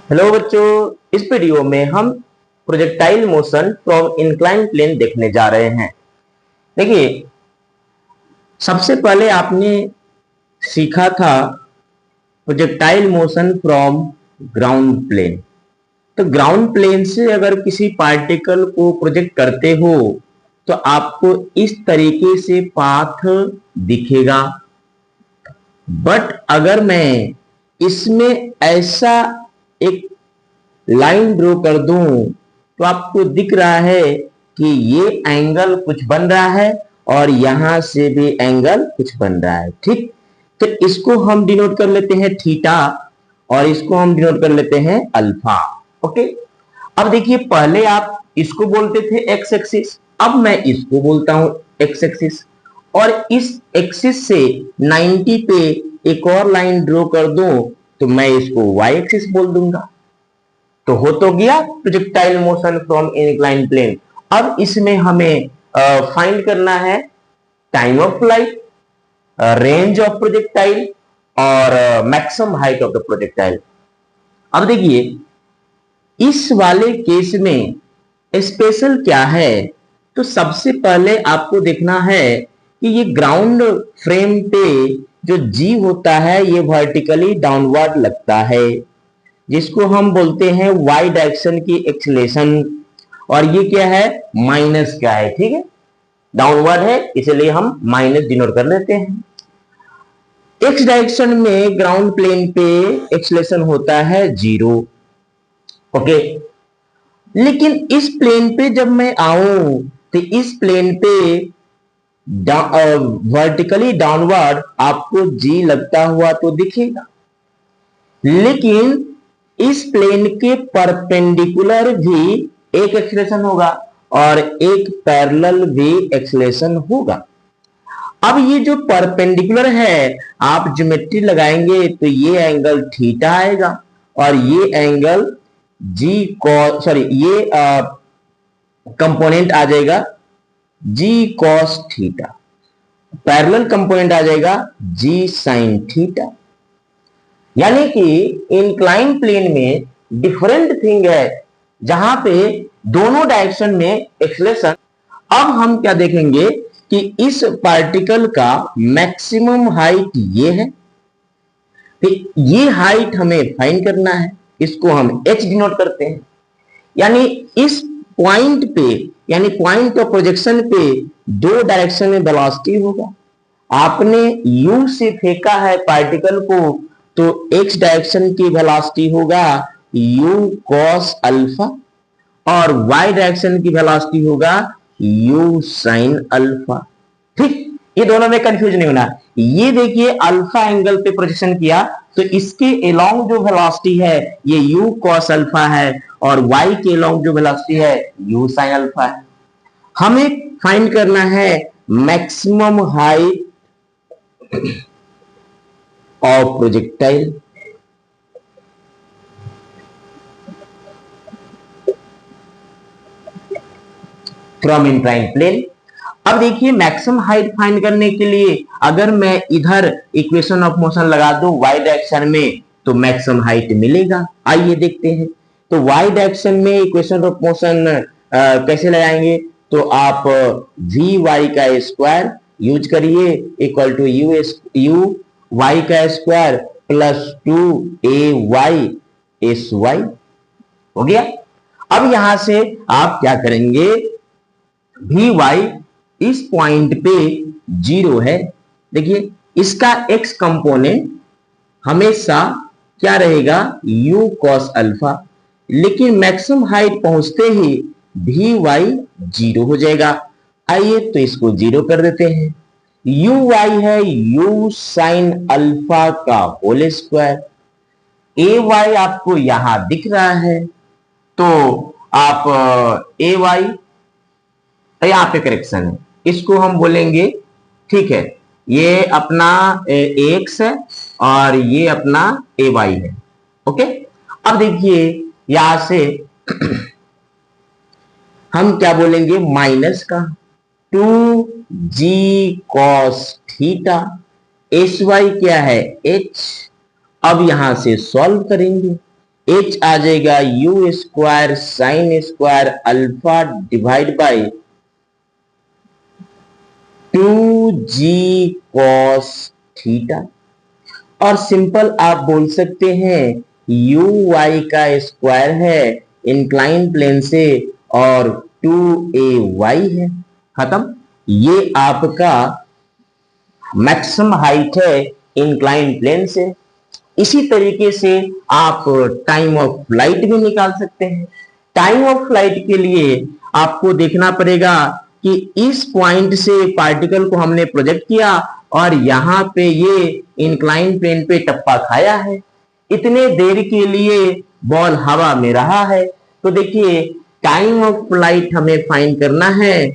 Hello बच्चों, इस video में हम projectile motion from incline plane देखने जा रहे हैं। देखिए, सबसे पहले आपने सीखा था projectile motion from ground plane. तो ग्राउंड प्लेन से अगर किसी पार्टिकल को प्रोजेक्ट करते हो तो आपको इस तरीके से पाथ दिखेगा। बट अगर मैं इसमें ऐसा एक लाइन ड्रॉ कर दूं तो आपको दिख रहा है कि ये एंगल कुछ बन रहा है और यहां से भी एंगल कुछ बन रहा है। ठीक, तो इसको हम डिनोट कर लेते हैं थीटा और इसको हम डिनोट कर लेते हैं अल्फा। ओके, अब देखिए, पहले आप इसको बोलते थे एक्स एक्सिस, अब मैं इसको बोलता हूं एक्स एक्सिस, और इस एक्सिस से 90 पे एक और लाइन ड्रॉ कर दूं तो मैं इसको वाई एक्सिस बोल दूंगा। तो हो तो गया projectile motion from incline plane. अब इसमें हमें फाइंड करना है time of flight, range of projectile और maximum height of the projectile. अब देखिए, इस वाले केस में स्पेशल क्या है, तो सबसे पहले आपको देखना है कि ये ग्राउंड फ्रेम पे जो जी होता है ये वर्टिकली डाउनवर्ड लगता है, जिसको हम बोलते हैं वाई डायरेक्शन की एक्सेलेरेशन। और ये क्या है, माइनस का है। ठीक है, डाउनवर्ड है इसलिए हम माइनस डिनोट कर लेते हैं। एक्स डायरेक्शन में ग्राउंड प्लेन पे एक्सेलेरेशन होता है 0। ओके, लेकिन इस प्लेन पे जब मैं आऊं तो इस प्लेन पे वर्टिकली डाउनवर्ड आपको जी लगता हुआ तो दिखेगा, लेकिन इस प्लेन के परपेंडिकुलर भी एक एक्सेलेरेशन होगा और एक पैरेलल भी एक्सेलेरेशन होगा। अब ये जो परपेंडिकुलर है, आप ज्योमेट्री लगाएंगे तो ये एंगल थीटा आएगा और ये एंगल जी कॉस ये कंपोनेंट आ जाएगा जी कॉस थीटा, पैरेलल कंपोनेंट आ जाएगा जी साइन थीटा। यानी कि इंक्लाइन प्लेन में डिफरेंट थिंग है जहां पे दोनों डायरेक्शन में एक्सेलेरेशन। अब हम क्या देखेंगे कि इस पार्टिकल का मैक्सिमम हाइट ये है, तो ये हाइट हमें फाइंड करना है, इसको हम h डिनोट करते हैं। यानी इस पॉइंट पे, यानी पॉइंट ऑफ प्रोजेक्शन पे दो डायरेक्शन में वेलोसिटी होगा। आपने u से फेंका है पार्टिकल को तो x डायरेक्शन की वेलोसिटी होगा u cos अल्फा और y डायरेक्शन की वेलोसिटी होगा u sin अल्फा। ठीक, ये दोनों में कंफ्यूज नहीं होना। ये देखिए, अल्फा एंगल पे प्रोजेक्शन किया तो इसके अलोंग जो वेलोसिटी है ये u cos अल्फा है और y के अलोंग जो वेलोसिटी है u sin अल्फा है। हमें फाइंड करना है maximum height of projectile. From incline plane. अब देखिए, मैक्सिमम हाइट फाइंड करने के लिए अगर मैं इधर इक्वेशन ऑफ मोशन लगा दूं y डायरेक्शन में तो मैक्सिमम हाइट मिलेगा। आइए देखते हैं। तो y डायरेक्शन में इक्वेशन ऑफ मोशन कैसे लगाएंगे, तो आप वी वाई का स्क्वायर यूज करिए इक्वल टू यू वाई का square plus 2ay s y. हो गया। अब यहां से आप क्या करेंगे, वी वाई इस पॉइंट पे 0 है। देखिए, इसका x कंपोनेंट हमेशा क्या रहेगा, u cos अल्फा, लेकिन मैक्सिमम हाइट पहुंचते ही वी वाई 0 हो जाएगा। आइए तो इसको 0 कर देते हैं। u वाई है u साइन अल्फा का होल स्क्वायर। ए वाई आपको यहां दिख रहा है तो आप ए वाई, यहां पे करेक्शन है, इसको हम बोलेंगे, ठीक है, ये अपना एक्स है और ये अपना ए वाई है। ओके, अब देखिए यहां से हम क्या बोलेंगे, माइनस का 2g cos theta, S Y क्या है h। अब यहां से सॉल्व करेंगे एच आ जाएगा you square sine square alpha divide by 2g cos theta. और सिंपल आप बोल सकते हैं यू वाई का स्क्वायर है इंक्लाइन प्लेन से और 2ay है। खत्म। ये आपका मैक्सिमम हाइट है इंक्लाइन प्लेन से। इसी तरीके से आप टाइम ऑफ फ्लाइट भी निकाल सकते हैं। टाइम ऑफ फ्लाइट के लिए आपको देखना पड़ेगा कि इस पॉइंट से पार्टिकल को हमने प्रोजेक्ट किया और यहां पे ये इंक्लाइन प्लेन पे टप्पा खाया है। इतने देर के लिए बॉल हवा में रहा है। तो देखिए टाइम ऑफ फ्लाइट हमें फाइंड करना है,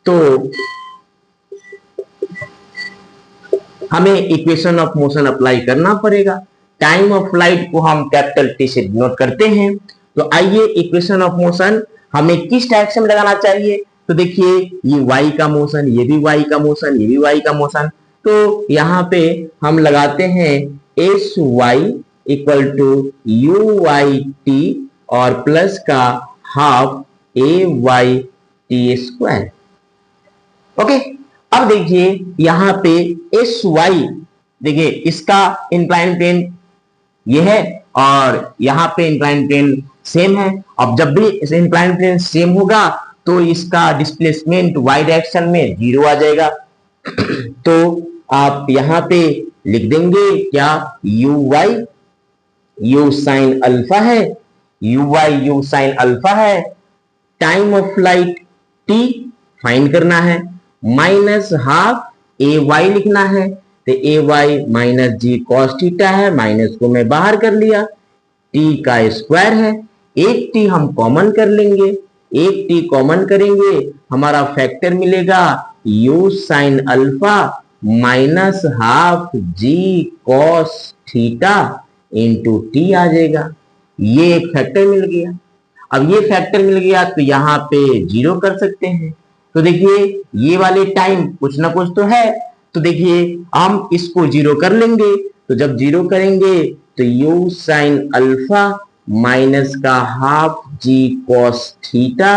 तो हमें इक्वेशन ऑफ मोशन अप्लाई करना पड़ेगा। टाइम ऑफ फ्लाइट को हम कैपिटल टी से डिनोट करते हैं। तो आइए इक्वेशन ऑफ मोशन हमें किस डायरेक्शन में लगाना चाहिए। तो देखिए ये y का मोशन, ये भी y का मोशन, ये भी y का मोशन। तो यहाँ पे हम लगाते हैं s y equal to u y t और प्लस का हाफ ए वाई टी स्क्वायर। ओके। अब देखिए यहां पे एस वाई, देखिए इसका इंक्लाइन प्लेन ये है और यहां पे इंक्लाइन प्लेन सेम है। अब जब भी इंक्लाइन प्लेन सेम होगा तो इसका डिस्प्लेसमेंट वाई डायरेक्शन में 0 आ जाएगा। तो आप यहां पे लिख देंगे क्या, U Y U sine alpha है, U Y U sine alpha है, time of flight T find करना है, माइनस हाफ ए वाई लिखना है। तो A Y minus G cos theta है, माइनस को मैं बाहर कर लिया, टी का स्क्वायर है। एक टी हम कॉमन कर लेंगे, एक टी कॉमन करेंगे हमारा फैक्टर मिलेगा U sine alpha minus half जी कॉस थीटा इंटू टी आ जाएगा। ये एक फैक्टर मिल गया। अब ये फैक्टर मिल गया तो यहाँ पे 0 कर सकते हैं। तो देखिए ये वाले टाइम कुछ ना कुछ तो है, तो देखिए हम इसको 0 कर लेंगे। तो जब 0 करेंगे तो यू साइन अल्फा माइनस का हाफ जी कॉस थीटा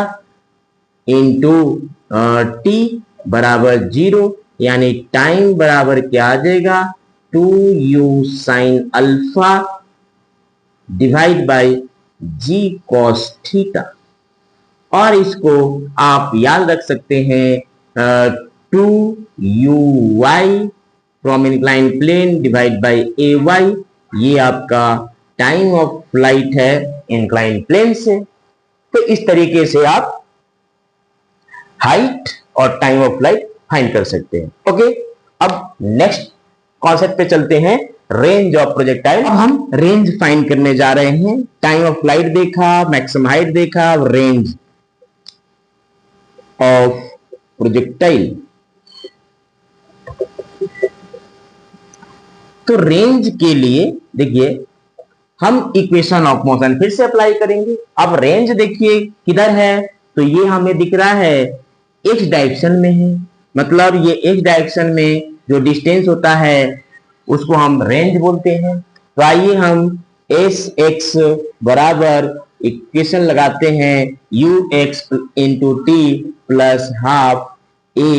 इंटू टी बराबर 0, यानी टाइम बराबर क्या आ जाएगा 2u sine alpha divide by g cos theta. और इसको आप याद रख सकते हैं 2uy from incline plane divide by a y. ये आपका टाइम ऑफ फ्लाइट है इंक्लाइन प्लेन से। तो इस तरीके से आप हाइट और टाइम ऑफ फ्लाइट फाइंड कर सकते हैं। ओके। अब नेक्स्ट कॉन्सेप्ट पे चलते हैं, रेंज ऑफ प्रोजेक्टाइल। अब हम रेंज फाइंड करने जा रहे हैं। टाइम ऑफ फ्लाइट देखा, मैक्सिमम हाइट देखा, रेंज ऑफ प्रोजेक्टाइल। तो रेंज के लिए देखिए हम इक्वेशन ऑफ मोशन फिर से अप्लाई करेंगे। अब रेंज देखिए किधर है, तो ये हमें दिख रहा है एक्स डायरेक्शन में है, मतलब ये एक्स डायरेक्शन में जो डिस्टेंस होता है उसको हम रेंज बोलते हैं। तो आइए हम एस एक्स बराबर इक्वेशन लगाते हैं you x into T plus half A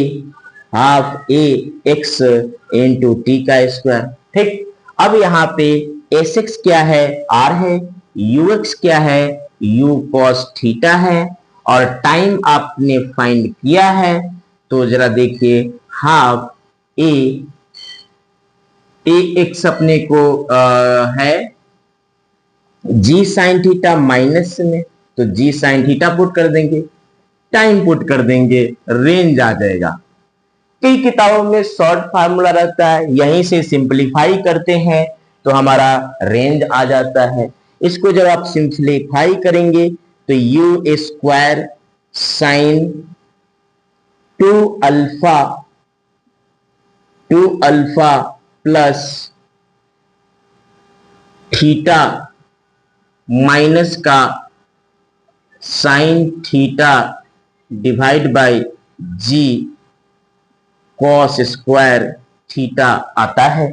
X into T का स्क्वायर। ठीक। अब यहाँ पे एस एक्स क्या है, आर है, यू एक्स क्या है, यू कॉस थीटा है, और टाइम आपने फाइंड किया है। तो जरा देखिए हाफ ए एक्स अपने को है जी साइन थीटा माइनस में, तो जी साइन थीटा पुट कर देंगे, टाइम पुट कर देंगे, रेंज आ जाएगा। कई किताबों में शॉर्ट फार्मूला रहता है, यहीं से सिंपलीफाई करते हैं तो हमारा रेंज आ जाता है। इसको जब आप सिंपलीफाई करेंगे तो U square sine 2 alpha plus theta minus का sine theta divide by G cos square theta आता है।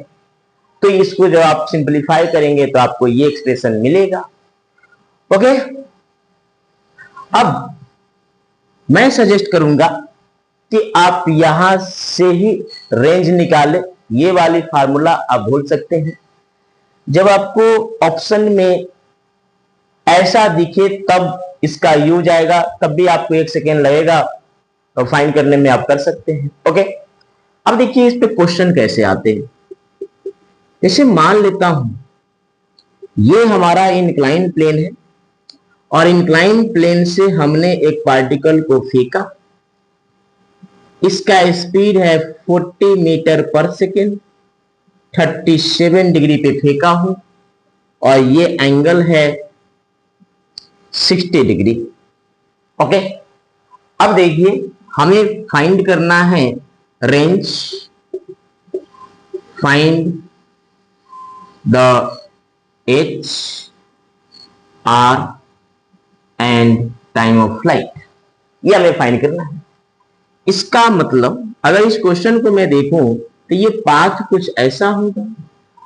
तो इसको जब आप सिंपलीफाई करेंगे तो आपको ये एक्सप्रेशन मिलेगा। ओके, अब मैं सजेस्ट करूंगा कि आप यहां से ही रेंज निकाले। ये वाली फार्मूला आप भूल सकते हैं। जब आपको ऑप्शन में ऐसा दिखे तब इसका यूज आएगा, तब भी आपको 1 सेकेंड लगेगा तो फाइंड करने में आप कर सकते हैं। ओके, अब देखिए इस पे क्वेश्चन कैसे आते हैं। जैसे मान लेता हूं ये हमारा इंक्लाइन प्लेन है और इंक्लाइन प्लेन से हमने एक पार्टिकल को फेंका। इसका स्पीड है 40 मीटर पर सेकेंड, 37 डिग्री पे फेंका हूं और ये एंगल है 60 डिग्री। ओके, अब देखिए हमें फाइंड करना है range, find the H R and time of flight, ये हमें फाइंड करना है। इसका मतलब अगर इस क्वेश्चन को मैं देखूं तो ये पाथ कुछ ऐसा होगा,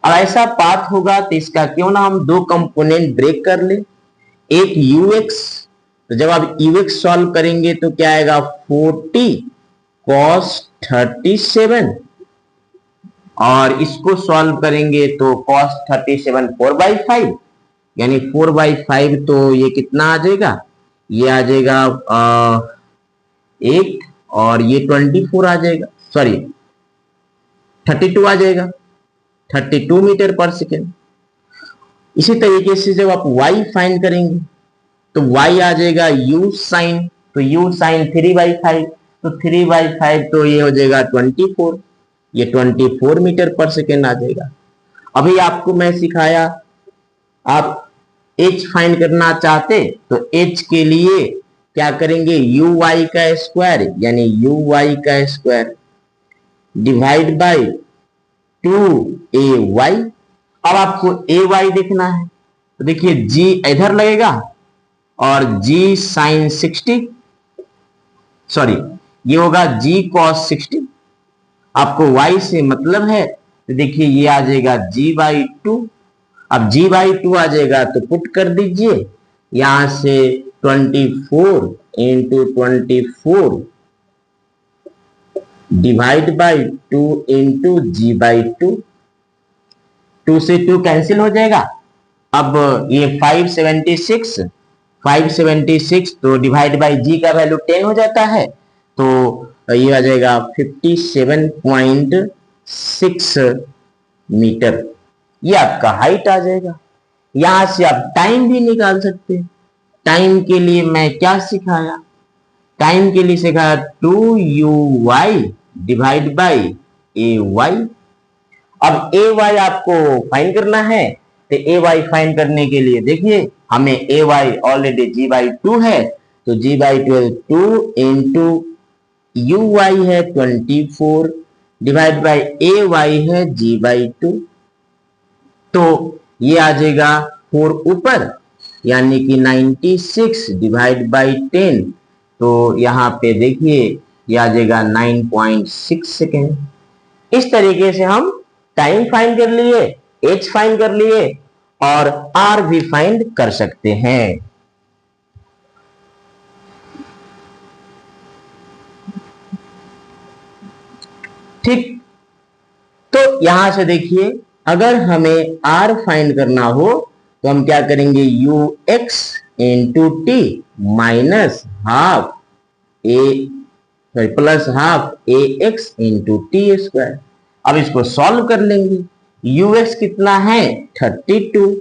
और ऐसा पाथ होगा तो इसका क्यों ना हम दो कंपोनेंट ब्रेक कर ले। एक ux, तो जब आप ux सॉल्व करेंगे तो क्या आएगा 40 cos 37, और इसको सॉल्व करेंगे तो cos 37 4/5, यानी 4/5, तो ये कितना आ जाएगा, ये आ जाएगा 8 और ये 24 आ जाएगा, सॉरी 32 आ जाएगा, 32 मीटर पर सेकेंड। इसी तरीके से जब आप y फाइंड करेंगे तो y आ जाएगा u साइन, तो u साइन 3/5, तो 3/5 तो ये हो जाएगा 24, ये 24 मीटर पर सेकेंड आ जाएगा। अभी आपको मैं सिखाया, आप h फाइंड करना चाहते तो h के लिए क्या करेंगे, uy का स्क्वायर यानी uy का स्क्वायर डिवाइड बाय 2ay। अब आपको ay देखना है तो देखिए g इधर लगेगा और g साइन 60, सॉरी ये होगा g cos 60। आपको y से मतलब है तो देखिए ये आ जाएगा g/2। अब g/2 आ जाएगा तो पुट कर दीजिए यहां से 24 into 24 divide by 2 into g/2, 2 से 2 कैंसिल हो जाएगा। अब ये 576 तो डिवाइड बाय g का वैल्यू 10 हो जाता है, तो ये आ जाएगा 57.6 मीटर, ये आपका हाइट आ जाएगा। यहां से आप टाइम भी निकाल सकते हैं। टाइम के लिए मैं क्या सिखाया, टाइम के लिए सिखाया 2uy डिवाइड बाय ay। अब ay आपको फाइंड करना है, तो ay फाइंड करने के लिए देखिए हमें ay ऑलरेडी g/2 है, तो g/2 2 इंटू uy है 24 डिवाइड बाय ay है g/2, तो ये आ जाएगा 4 ऊपर यानी कि 96 डिवाइड बाय 10, तो यहां पे देखिए ये आ जाएगा 9.6 सेकेंड। इस तरीके से हम टाइम फाइंड कर लिए, एच फाइंड कर लिए और आर भी फाइंड कर सकते हैं। ठीक, तो यहां से देखिए अगर हमें आर फाइंड करना हो तो हम क्या करेंगे, ux into T minus half A plus half A X into T square. अब इसको सॉल्व कर लेंगे। ux कितना है 32,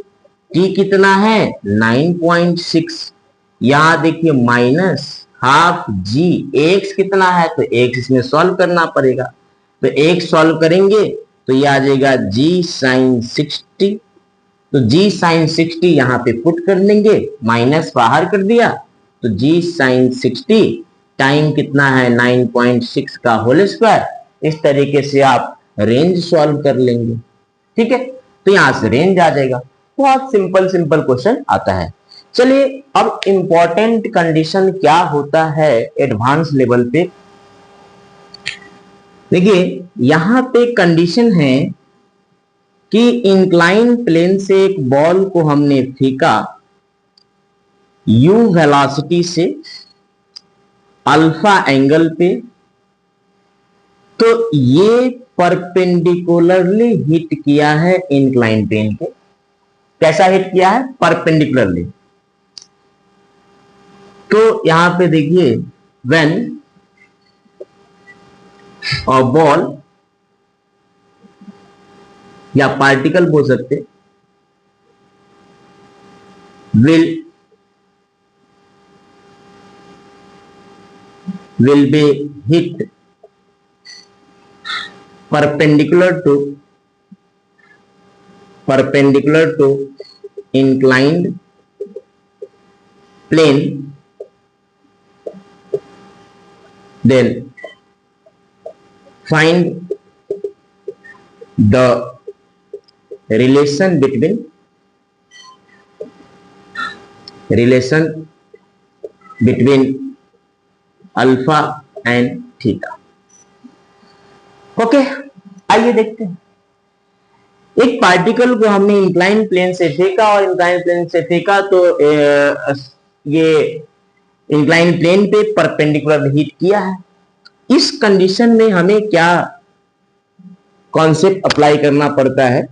t कितना है 9.6, यहां देखिए माइनस हाफ g, x कितना है तो x इसमें सॉल्व करना पड़ेगा, तो x सॉल्व करेंगे तो ये आ जाएगा g साइन 60, तो g साइन 60 यहां पे पुट कर लेंगे, माइनस बाहर कर दिया तो g साइन 60, टाइम कितना है 9.6 का होल स्क्वायर। इस तरीके से आप रेंज सॉल्व कर लेंगे। ठीक है, तो यहां से रेंज आ जाएगा। बहुत सिंपल क्वेश्चन आता है। चलिए अब इंपॉर्टेंट कंडीशन क्या होता है एडवांस लेवल पे। देखिए यहां पे कंडीशन है कि इंक्लाइन प्लेन से एक बॉल को हमने फेंका u वेलोसिटी से अल्फा एंगल पे, तो ये परपेंडिकुलरली हिट किया है इंक्लाइन प्लेन पे। कैसा हिट किया है? परपेंडिकुलरली। तो यहां पे देखिए, व्हेन अ बॉल या पार्टिकल बोल सकते, will be hit perpendicular to inclined plane, then find the relation between alpha and theta. Okay, आइए देखते हैं। एक पार्टिकल को हमने इंक्लाइन प्लेन से फेंका, और इंक्लाइन प्लेन से फेंका तो ये इंक्लाइन प्लेन पे परपेंडिकुलर हिट किया है। इस कंडीशन में हमें क्या कॉन्सेप्ट अप्लाई करना पड़ता है?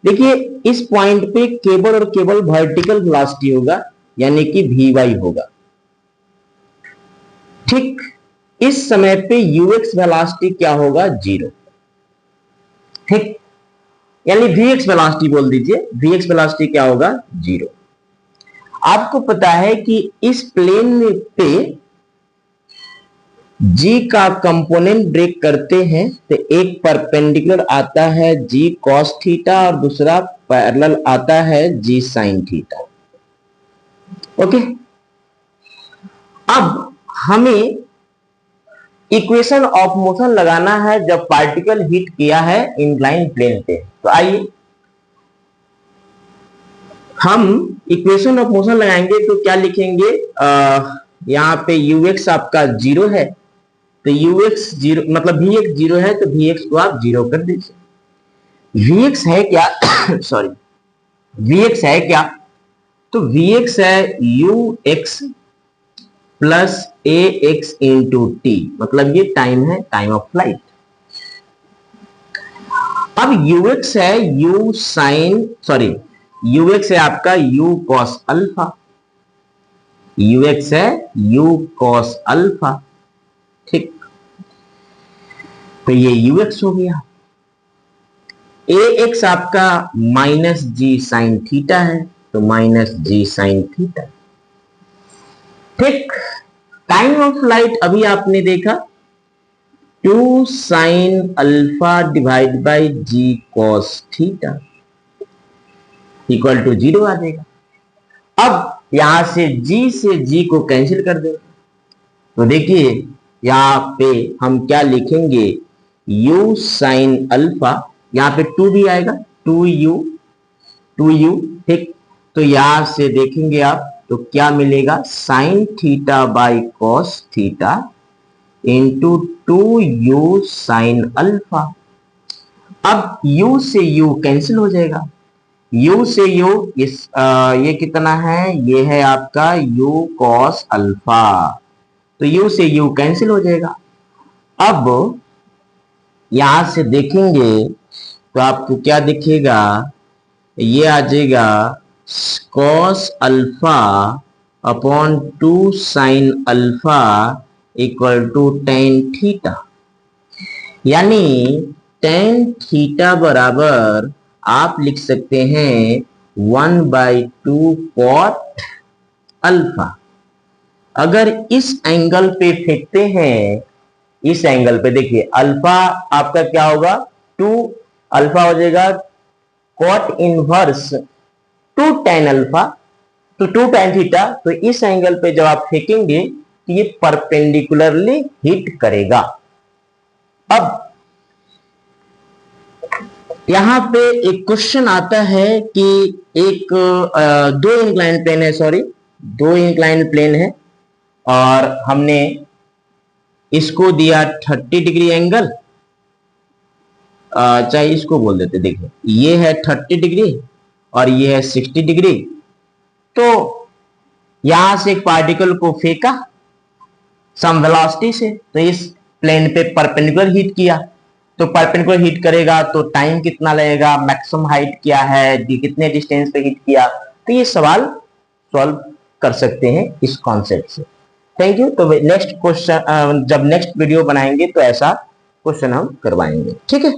देखिए, इस पॉइंट पे केवल और केवल वर्टिकल वेलोसिटी होगा, यानी कि Vy होगा। ठीक इस समय पे ux वेलोसिटी क्या होगा? 0। ठीक, यानी Vx वेलोसिटी बोल दीजिए, Vx वेलोसिटी क्या होगा? 0। आपको पता है कि इस प्लेन पे g का कंपोनेंट ब्रेक करते हैं तो एक परपेंडिकुलर आता है g cos थीटा और दूसरा पैरेलल आता है g sin थीटा। ओके, अब हमें इक्वेशन ऑफ मोशन लगाना है जब पार्टिकल हिट किया है इंक्लाइन प्लेन पे। तो आइए हम इक्वेशन ऑफ मोशन लगाएंगे। तो क्या लिखेंगे? यहां पे ux आपका 0 है, तो ux 0 मतलब Vx 0 है, तो Vx को आप 0 कर दीजिए। Vx है क्या? सॉरी, Vx है क्या? तो Vx है ux plus ax into T, मतलब ये टाइम है, टाइम ऑफ फ्लाइट। अब ux है u साइन, सॉरी, ux है आपका u cos अल्फा, ux है u cos अल्फा। ठीक, तो ये ux हो गया। ax आपका माइनस जी साइन थीटा है, तो माइनस जी साइन थीटा। ठीक, टाइम ऑफ फ्लाइट अभी आपने देखा 2 sine alpha divide by g cos theta equal to 0 आ जाएगा। अब यहां से g को कैंसिल कर देंगे, तो देखिए यहां पे हम क्या लिखेंगे? u साइन अल्फा, यहां पे 2 भी आएगा, 2u। ठीक, तो यहां से देखेंगे आप तो क्या मिलेगा? Sine theta by cos theta into 2u sine alpha. अब u से u कैंसिल हो जाएगा, u से u ये कितना है? ये है आपका u cos अल्फा, तो u से u कैंसिल हो जाएगा। अब यहां से देखेंगे तो आपको क्या दिखेगा? ये आ जाएगा cos alpha upon 2 sine alpha equal to tan theta, यानी टेन थीटा बराबर आप लिख सकते हैं 1/2 कॉट अल्फा। अगर इस एंगल पे फेंकते हैं, इस एंगल पे देखिए अल्फा आपका क्या होगा? 2, अल्फा हो जाएगा कॉट इनवर्स 2 टेन अल्फा, तो 2 टेन थीटा। तो इस एंगल पे जब आप फेंकेंगे तो ये परपेंडिकुलरली हिट करेगा। अब यहां पे एक क्वेश्चन आता है कि एक दो इंक्लाइन प्लेन है, सॉरी, 2 इंक्लाइन प्लेन है और हमने इसको दिया 30 डिग्री एंगल, चाहे इसको बोल देते। देखिए ये है 30 डिग्री और ये है 60 डिग्री। तो यहां से एक पार्टिकल को फेंका सम वेलोसिटी से, तो इस प्लेन पे परपेंडिकुलर हिट किया, तो परपेंडिकुलर हिट करेगा तो टाइम कितना लगेगा, मैक्सिमम हाइट क्या है, कितने डिस्टेंस पे हिट किया। तो ये सवाल सॉल्व कर सकते हैं इस कॉन्सेप्ट से। Thank you. तो नेक्स्ट क्वेश्चन, जब नेक्स्ट वीडियो बनाएंगे तो ऐसा क्वेश्चन हम करवाएंगे, ठीक है।